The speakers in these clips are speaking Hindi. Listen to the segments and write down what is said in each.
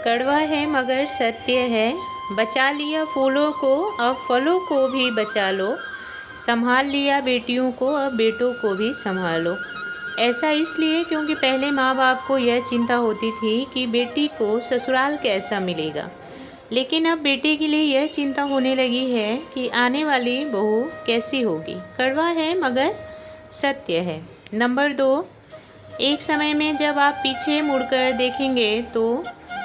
कड़वा है मगर सत्य है, बचा लिया फूलों को अब फलों को भी बचा लो, संभाल लिया बेटियों को अब बेटों को भी संभालो। ऐसा इसलिए क्योंकि पहले माँ बाप को यह चिंता होती थी कि बेटी को ससुराल कैसा मिलेगा, लेकिन अब बेटे के लिए यह चिंता होने लगी है कि आने वाली बहू कैसी होगी। कड़वा है मगर सत्य है। नंबर 2, एक समय में जब आप पीछे मुड़कर देखेंगे तो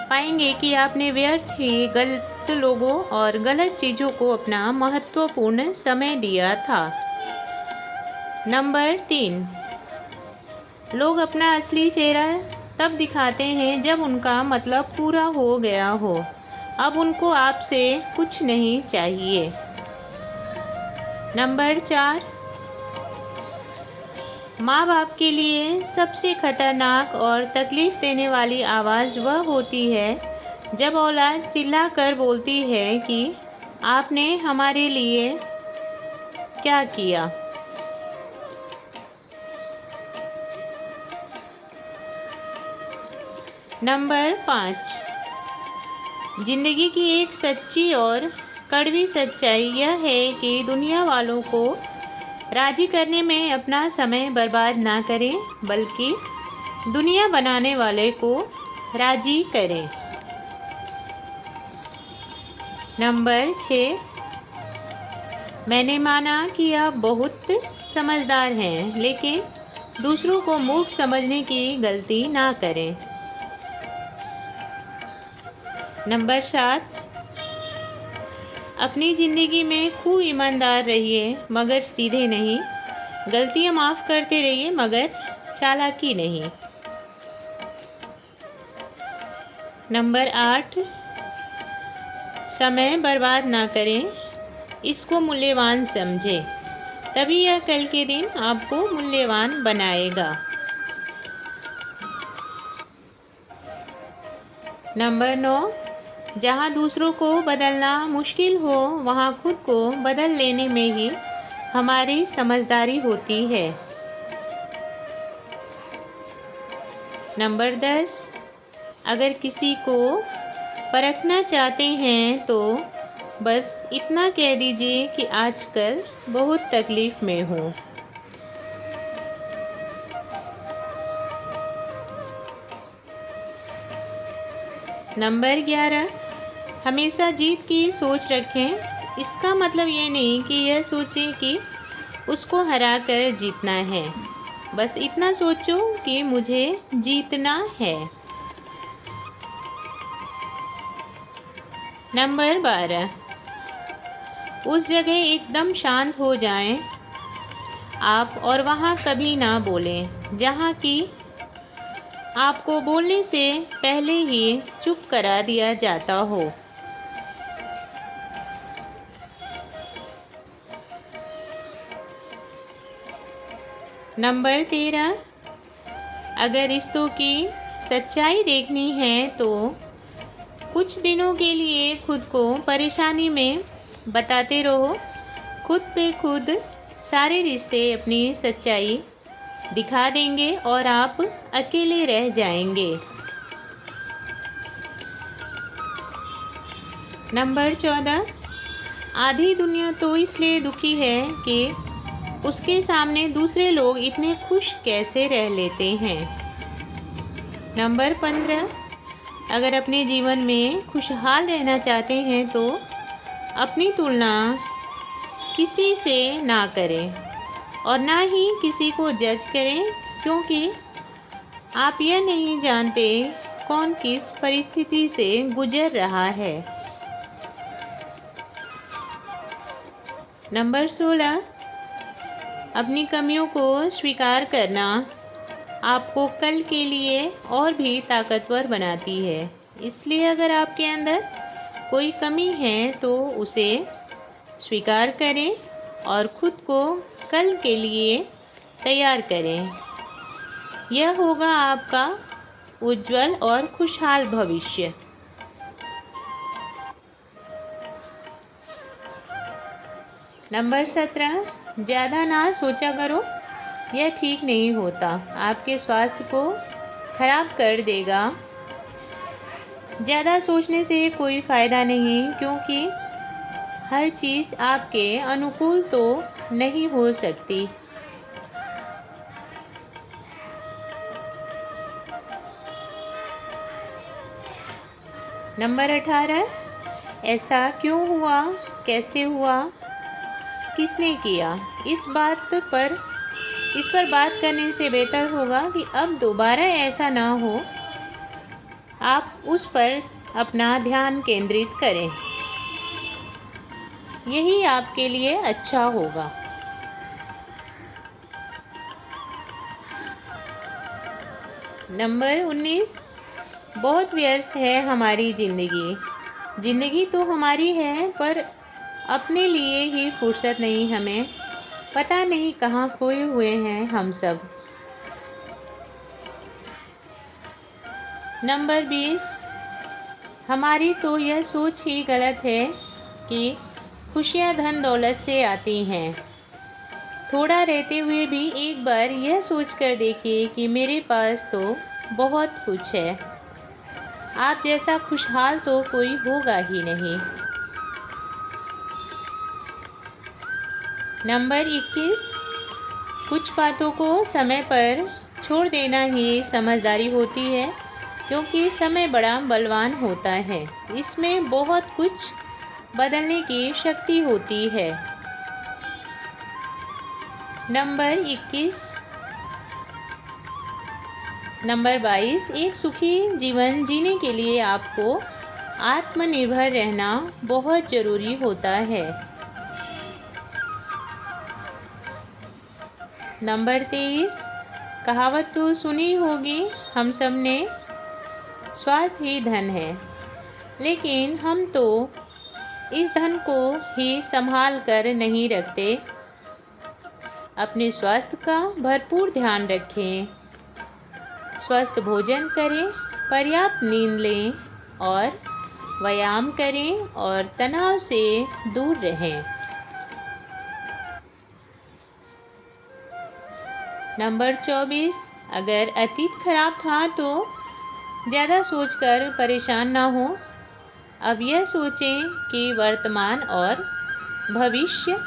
पाएंगे कि आपने व्यर्थ ही गलत लोगों और गलत चीज़ों को अपना महत्वपूर्ण समय दिया था। नंबर 3, लोग अपना असली चेहरा तब दिखाते हैं जब उनका मतलब पूरा हो गया हो। अब उनको आपसे कुछ नहीं चाहिए। नंबर 4, माँ बाप के लिए सबसे खतरनाक और तकलीफ़ देने वाली आवाज़ वह होती है जब औलाद चिल्लाकर बोलती है कि आपने हमारे लिए क्या किया। नंबर 5, ज़िंदगी की एक सच्ची और कड़वी सच्चाई यह है कि दुनिया वालों को राज़ी करने में अपना समय बर्बाद ना करें, बल्कि दुनिया बनाने वाले को राज़ी करें। नंबर 6, मैंने माना कि आप बहुत समझदार हैं, लेकिन दूसरों को मूर्ख समझने की गलती ना करें। नंबर 7, अपनी ज़िंदगी में खूब ईमानदार रहिए मगर सीधे नहीं, गलतियाँ माफ़ करते रहिए मगर चालाकी नहीं। नंबर 8, समय बर्बाद ना करें, इसको मूल्यवान समझें, तभी यह कल के दिन आपको मूल्यवान बनाएगा। नंबर 9, जहाँ दूसरों को बदलना मुश्किल हो वहाँ खुद को बदल लेने में ही हमारी समझदारी होती है। नंबर 10, अगर किसी को परखना चाहते हैं तो बस इतना कह दीजिए कि आजकल बहुत तकलीफ़ में हूँ। नंबर 11, हमेशा जीत की सोच रखें। इसका मतलब ये नहीं कि यह सोचें कि उसको हराकर जीतना है, बस इतना सोचो कि मुझे जीतना है। नंबर 12, उस जगह एकदम शांत हो जाएं आप और वहाँ कभी ना बोलें जहाँ कि आपको बोलने से पहले ही चुप करा दिया जाता हो। नंबर 13, अगर रिश्तों की सच्चाई देखनी है तो कुछ दिनों के लिए खुद को परेशानी में बताते रहो। खुद पे खुद सारे रिश्ते अपनी सच्चाई दिखा देंगे और आप अकेले रह जाएंगे। नंबर 14, आधी दुनिया तो इसलिए दुखी है कि उसके सामने दूसरे लोग इतने खुश कैसे रह लेते हैं। नंबर 15, अगर अपने जीवन में खुशहाल रहना चाहते हैं तो अपनी तुलना किसी से ना करें और ना ही किसी को जज करें, क्योंकि आप यह नहीं जानते कौन किस परिस्थिति से गुजर रहा है। नंबर 16, अपनी कमियों को स्वीकार करना आपको कल के लिए और भी ताकतवर बनाती है। इसलिए अगर आपके अंदर कोई कमी है तो उसे स्वीकार करें और खुद को कल के लिए तैयार करें। यह होगा आपका उज्जवल और खुशहाल भविष्य। नंबर 17, ज़्यादा ना सोचा करो, यह ठीक नहीं होता, आपके स्वास्थ्य को खराब कर देगा। ज़्यादा सोचने से कोई फ़ायदा नहीं, क्योंकि हर चीज़ आपके अनुकूल तो नहीं हो सकती। नंबर 18, ऐसा क्यों हुआ, कैसे हुआ, किसने किया? इस पर बात करने से बेहतर होगा कि अब दोबारा ऐसा ना हो, आप उस पर अपना ध्यान केंद्रित करें। यही आपके लिए अच्छा होगा। नंबर 19, बहुत व्यस्त है हमारी ज़िंदगी। ज़िंदगी तो हमारी है, पर अपने लिए ही फुर्सत नहीं हमें। पता नहीं कहाँ खोए हुए हैं हम सब। नंबर 20, हमारी तो यह सोच ही गलत है कि खुशियाँ धन दौलत से आती हैं। थोड़ा रहते हुए भी एक बार यह सोच कर देखिए कि मेरे पास तो बहुत कुछ है। आप जैसा खुशहाल तो कोई होगा ही नहीं। नंबर 21, कुछ बातों को समय पर छोड़ देना ही समझदारी होती है, क्योंकि समय बड़ा बलवान होता है। इसमें बहुत कुछ बदलने की शक्ति होती है। नंबर 22, एक सुखी जीवन जीने के लिए आपको आत्मनिर्भर रहना बहुत ज़रूरी होता है। नंबर 23, कहावत तो सुनी होगी हम सब ने, स्वास्थ्य ही धन है। लेकिन हम तो इस धन को ही संभाल कर नहीं रखते। अपने स्वास्थ्य का भरपूर ध्यान रखें, स्वस्थ भोजन करें, पर्याप्त नींद लें और व्यायाम करें और तनाव से दूर रहें। नंबर 24, अगर अतीत खराब था तो ज़्यादा सोचकर परेशान ना हो। अब यह सोचें कि वर्तमान और भविष्य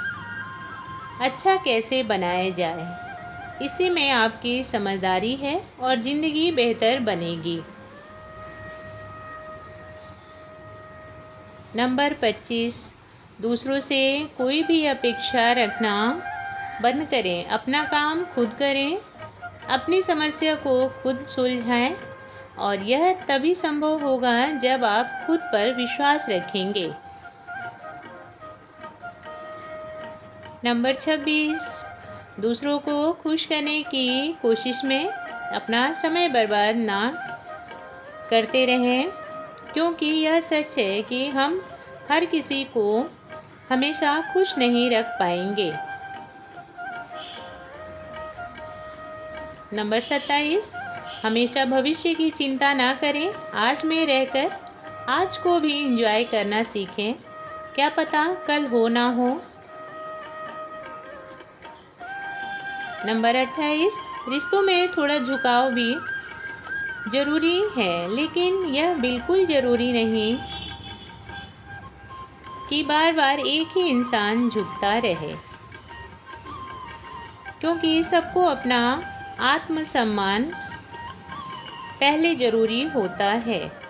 अच्छा कैसे बनाया जाए। इसी में आपकी समझदारी है और ज़िंदगी बेहतर बनेगी। नंबर 25, दूसरों से कोई भी अपेक्षा रखना बंद करें। अपना काम खुद करें, अपनी समस्या को खुद सुलझाएं, और यह तभी संभव होगा जब आप खुद पर विश्वास रखेंगे। नंबर 26, दूसरों को खुश करने की कोशिश में अपना समय बर्बाद ना करते रहें, क्योंकि यह सच है कि हम हर किसी को हमेशा खुश नहीं रख पाएंगे। नंबर 27, हमेशा भविष्य की चिंता ना करें। आज में रहकर आज को भी एंजॉय करना सीखें। क्या पता कल हो ना हो। नंबर 28, रिश्तों में थोड़ा झुकाव भी ज़रूरी है, लेकिन यह बिल्कुल ज़रूरी नहीं कि बार बार एक ही इंसान झुकता रहे, क्योंकि सबको अपना आत्मसम्मान पहले ज़रूरी होता है।